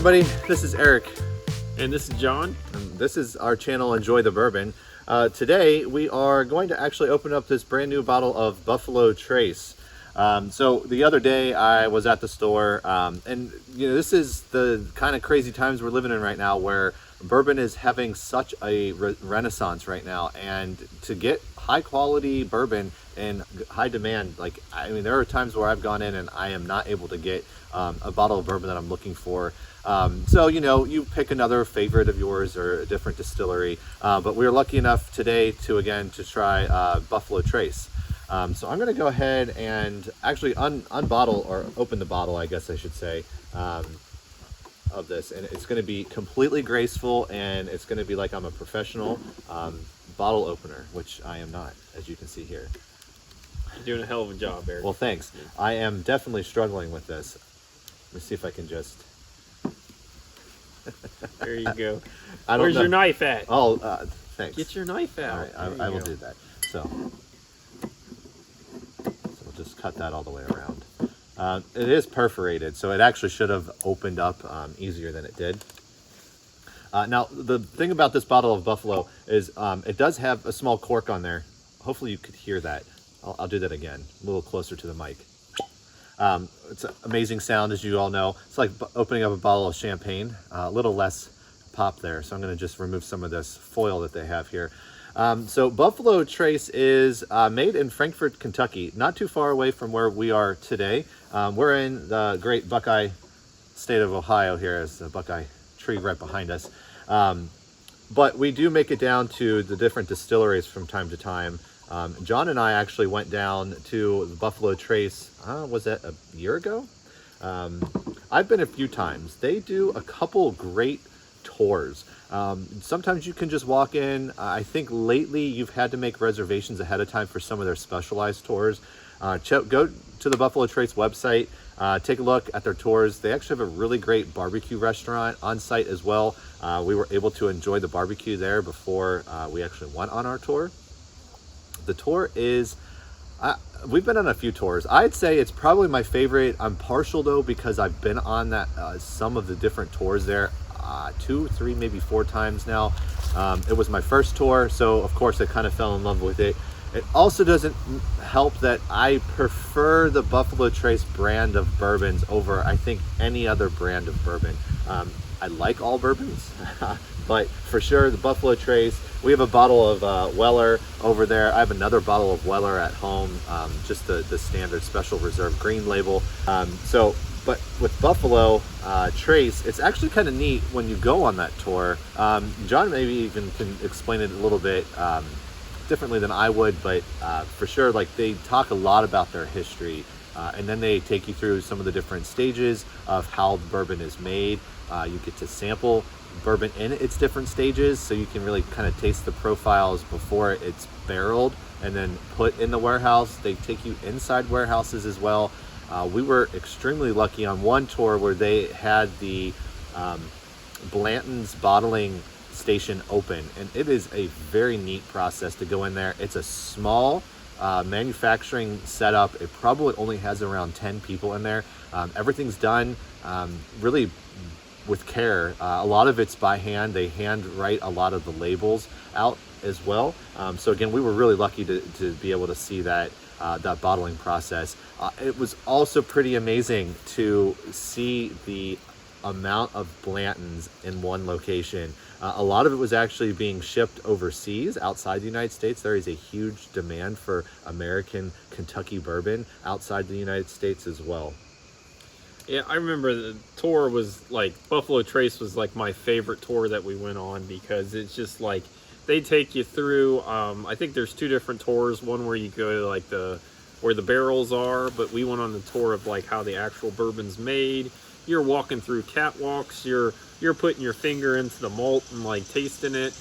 everybody, this is Eric. And this is John. And this is our channel, Enjoy the Bourbon. Today we are going to actually open up this brand new bottle of Buffalo Trace. So the other day I was at the store, and you know, this is the kind of crazy times we're living in right now where bourbon is having such a renaissance right now, and to get high quality bourbon in high demand, like, I mean, there are times where I've gone in and I am not able to get a bottle of bourbon that I'm looking for. So, you know, you pick another favorite of yours or a different distillery, but we were lucky enough today to try Buffalo Trace. So I'm going to go ahead and actually unbottle, or open the bottle, I guess I should say, of this, and it's going to be completely graceful, and it's going to be like I'm a professional bottle opener, which I am not, as you can see here. You're doing a hell of a job, Eric. Well, thanks. I am definitely struggling with this. Let me see if I can just... There you go. Where's your knife at? Oh, thanks. Get your knife out. All right, I will do that. So we'll just cut that all the way around. It is perforated, so it actually should have opened up easier than it did. Now, the thing about this bottle of Buffalo is it does have a small cork on there. Hopefully you could hear that. I'll do that again, a little closer to the mic. It's an amazing sound, as you all know. It's like opening up a bottle of champagne, a little less pop there. So I'm going to just remove some of this foil that they have here. So Buffalo Trace is made in Frankfort, Kentucky, not too far away from where we are today. We're in the great Buckeye state of Ohio here, as the Buckeye tree right behind us. But we do make it down to the different distilleries from time to time. John and I actually went down to the Buffalo Trace, was that a year ago? I've been a few times. They do a couple great tours. Sometimes you can just walk in. I think lately you've had to make reservations ahead of time for some of their specialized tours. Go to the Buffalo Trace website, take a look at their tours. They actually have a really great barbecue restaurant on site as well. We were able to enjoy the barbecue there before we actually went on our tour. The tour is, we've been on a few tours. I'd say it's probably my favorite. I'm partial though, because I've been on that some of the different tours there 2, 3, maybe 4 times now. It was my first tour, so of course I kind of fell in love with it. It also doesn't help that I prefer the Buffalo Trace brand of bourbons over, I think, any other brand of bourbon. I like all bourbons, but for sure the Buffalo Trace. We have a bottle of Weller over there. I have another bottle of Weller at home, just the standard special reserve green label. But with Buffalo Trace, it's actually kind of neat when you go on that tour. John maybe even can explain it a little bit differently than I would, but for sure, like, they talk a lot about their history, and then they take you through some of the different stages of how the bourbon is made. You get to sample bourbon in its different stages, so you can really kind of taste the profiles before it's barreled and then put in the warehouse. They take you inside warehouses as well. We were extremely lucky on one tour where they had the Blanton's bottling station open, and it is a very neat process to go in there. It's a small manufacturing setup. It probably only has around 10 people in there. Everything's done really with care. A lot of it's by hand. They hand write a lot of the labels out as well. So again, we were really lucky to be able to see that bottling process. It was also pretty amazing to see the amount of Blantons in one location. A lot of it was actually being shipped overseas, outside the United States. There is a huge demand for American Kentucky bourbon outside the United States as well. Yeah, I remember the tour was like, Buffalo Trace was like my favorite tour that we went on, because it's just like, they take you through, I think there's 2 different tours. One where you go to like where the barrels are, but we went on the tour of like how the actual bourbon's made. You're walking through catwalks, you're putting your finger into the malt and like tasting it.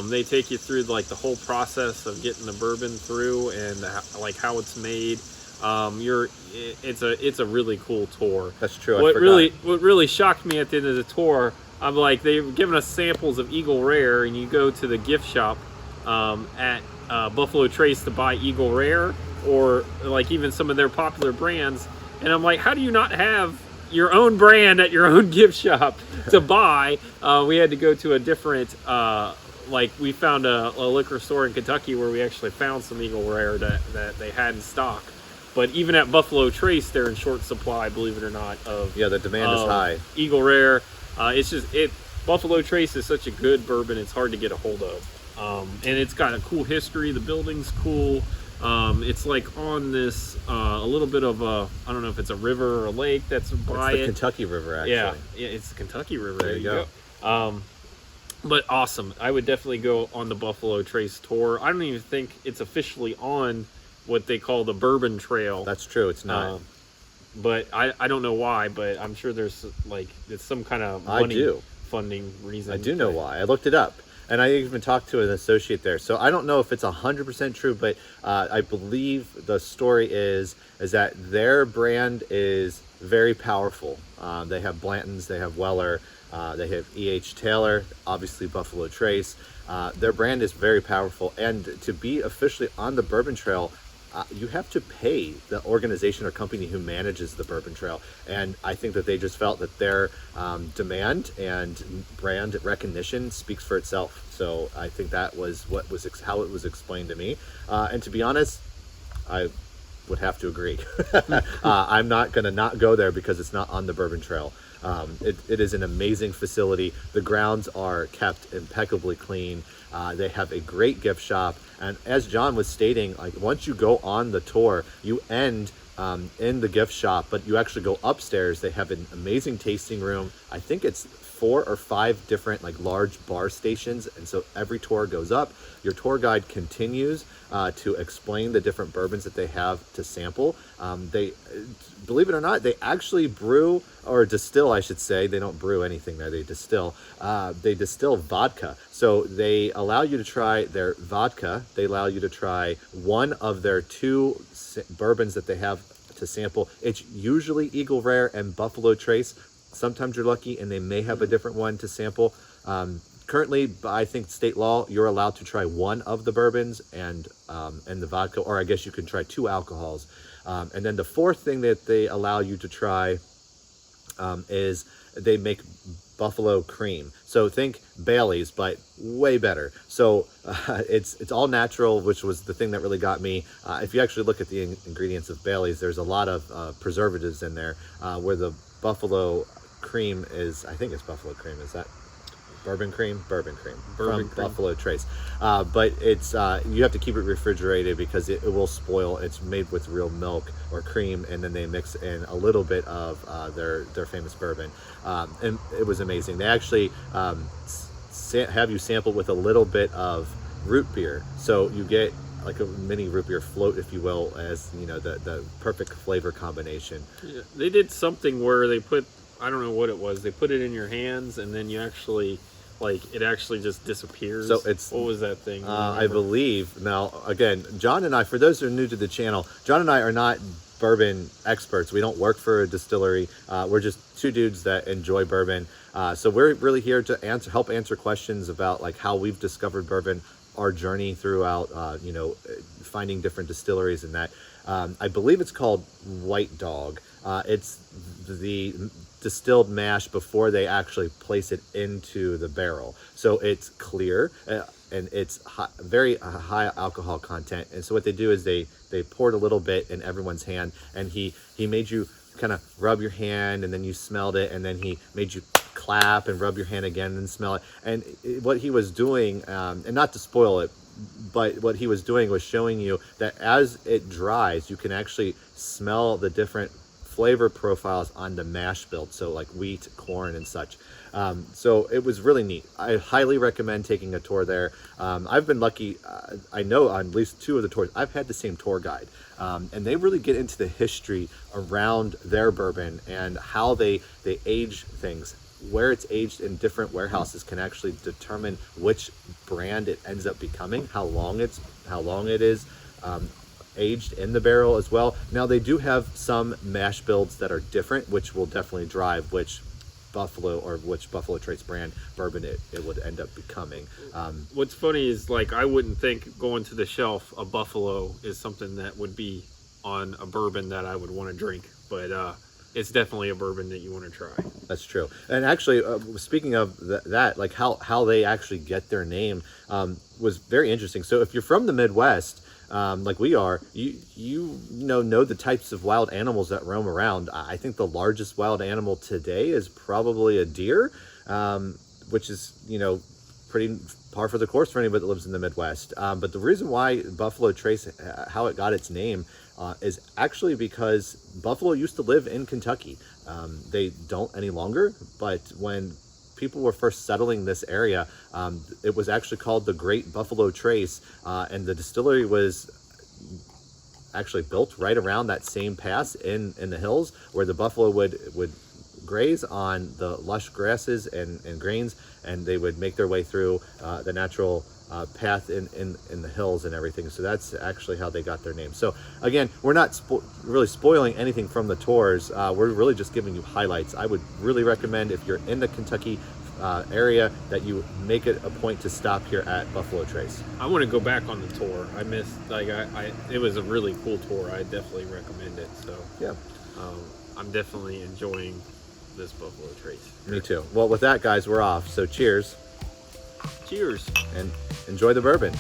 They take you through like the whole process of getting the bourbon through and like how it's made. It's a really cool tour. That's true. What really shocked me at the end of the tour, I'm like, they've given us samples of Eagle Rare, and you go to the gift shop at Buffalo Trace to buy Eagle Rare, or like even some of their popular brands, and I'm like, how do you not have your own brand at your own gift shop to buy. We had to go to a different, like we found a liquor store in Kentucky where we actually found some Eagle Rare that they had in stock. But even at Buffalo Trace, they're in short supply, believe it or not. The demand is high. Eagle Rare. Buffalo Trace is such a good bourbon, it's hard to get a hold of. And it's got a cool history. The building's cool. It's like on this, a little bit of a, I don't know if it's a river or a lake that's by It's the Kentucky River, actually. Yeah, it's the Kentucky River. There you go. But awesome. I would definitely go on the Buffalo Trace tour. I don't even think it's officially on what they call the Bourbon Trail. That's true. It's not. But I don't know why, but I'm sure there's like, it's some kind of money funding reason. I do know why. I looked it up. And I even talked to an associate there. So I don't know if it's 100% true, but I believe the story is that their brand is very powerful. They have Blanton's, they have Weller, they have E.H. Taylor, obviously Buffalo Trace. Their brand is very powerful. And to be officially on the Bourbon Trail, you have to pay the organization or company who manages the Bourbon Trail. And I think that they just felt that their demand and brand recognition speaks for itself. So I think that was how it was explained to me. And to be honest, I would have to agree. I'm not going to not go there because it's not on the Bourbon Trail. It is an amazing facility. The grounds are kept impeccably clean. They have a great gift shop. And as John was stating, like once you go on the tour, you end in the gift shop, but you actually go upstairs. They have an amazing tasting room. I think it's 4 or 5 different like large bar stations. And so every tour goes up. Your tour guide continues to explain the different bourbons that they have to sample. They, believe it or not, they actually brew or distill, I should say. They don't brew anything there. They distill. They distill vodka. So they allow you to try their vodka. They allow you to try one of their 2 bourbons that they have to sample. It's usually Eagle Rare and Buffalo Trace. Sometimes you're lucky and they may have a different one to sample. Currently, I think state law, you're allowed to try one of the bourbons and the vodka, or I guess you can try 2 alcohols. And then the 4th thing that they allow you to try is they make buffalo cream. So think Bailey's, but way better. So it's all natural, which was the thing that really got me. If you actually look at the ingredients of Bailey's, there's a lot of preservatives in there, where the buffalo cream is, I think it's buffalo cream. Is that bourbon cream from Buffalo Trace, but it's you have to keep it refrigerated because it will spoil. It's made with real milk or cream, and then they mix in a little bit of their famous bourbon, and it was amazing. They actually have you sample with a little bit of root beer, so you get like a mini root beer float, if you will, as you know, the perfect flavor combination. Yeah, they did something where they put, I don't know what it was, they put it in your hands and then you actually, like, it actually just disappears. So it's, what was that thing? I believe, now again, John and I, for those who are new to the channel, John and I are not bourbon experts. We don't work for a distillery. We're just 2 dudes that enjoy bourbon. So we're really here to help answer questions about like how we've discovered bourbon, our journey throughout, finding different distilleries and that. I believe it's called White Dog. It's the distilled mash before they actually place it into the barrel. So it's clear and it's very high alcohol content. And so what they do is they poured a little bit in everyone's hand, and he made you kind of rub your hand, and then you smelled it, and then he made you clap and rub your hand again and smell it. And what he was doing, and not to spoil it, but what he was doing was showing you that as it dries, you can actually smell the different flavor profiles on the mash build, so like wheat, corn, and such. So it was really neat. I highly recommend taking a tour there. I've been lucky. I know on at least 2 of the tours, I've had the same tour guide. And they really get into the history around their bourbon and how they age things. Where it's aged in different warehouses can actually determine which brand it ends up becoming, how long it is aged in the barrel as well. Now they do have some mash builds that are different, which will definitely drive which Buffalo Trace brand bourbon it would end up becoming. What's funny is, like, I wouldn't think going to the shelf a Buffalo is something that would be on a bourbon that I would want to drink, but it's definitely a bourbon that you want to try. That's true. And actually, speaking of that, like how they actually get their name was very interesting. So if you're from the Midwest, like we are, you know the types of wild animals that roam around. I think the largest wild animal today is probably a deer, which is pretty par for the course for anybody that lives in the Midwest. But the reason why Buffalo Trace, how it got its name, is actually because Buffalo used to live in Kentucky. They don't any longer, but when people were first settling this area, it was actually called the Great Buffalo Trace, and the distillery was actually built right around that same pass in the hills where the buffalo would graze on the lush grasses and grains, and they would make their way through the natural path in the hills and everything. So that's actually how they got their name. So again, we're not really spoiling anything from the tours. We're really just giving you highlights. I would really recommend, if you're in the Kentucky area, that you make it a point to stop here at Buffalo Trace. I want to go back on the tour. I missed, it was a really cool tour. I definitely recommend it. So Yeah. I'm definitely enjoying this Buffalo Trace. Me too. Well, with that, guys, we're off. So cheers. Cheers. And enjoy the bourbon.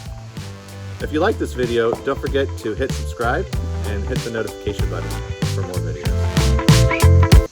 If you like this video, don't forget to hit subscribe and hit the notification button.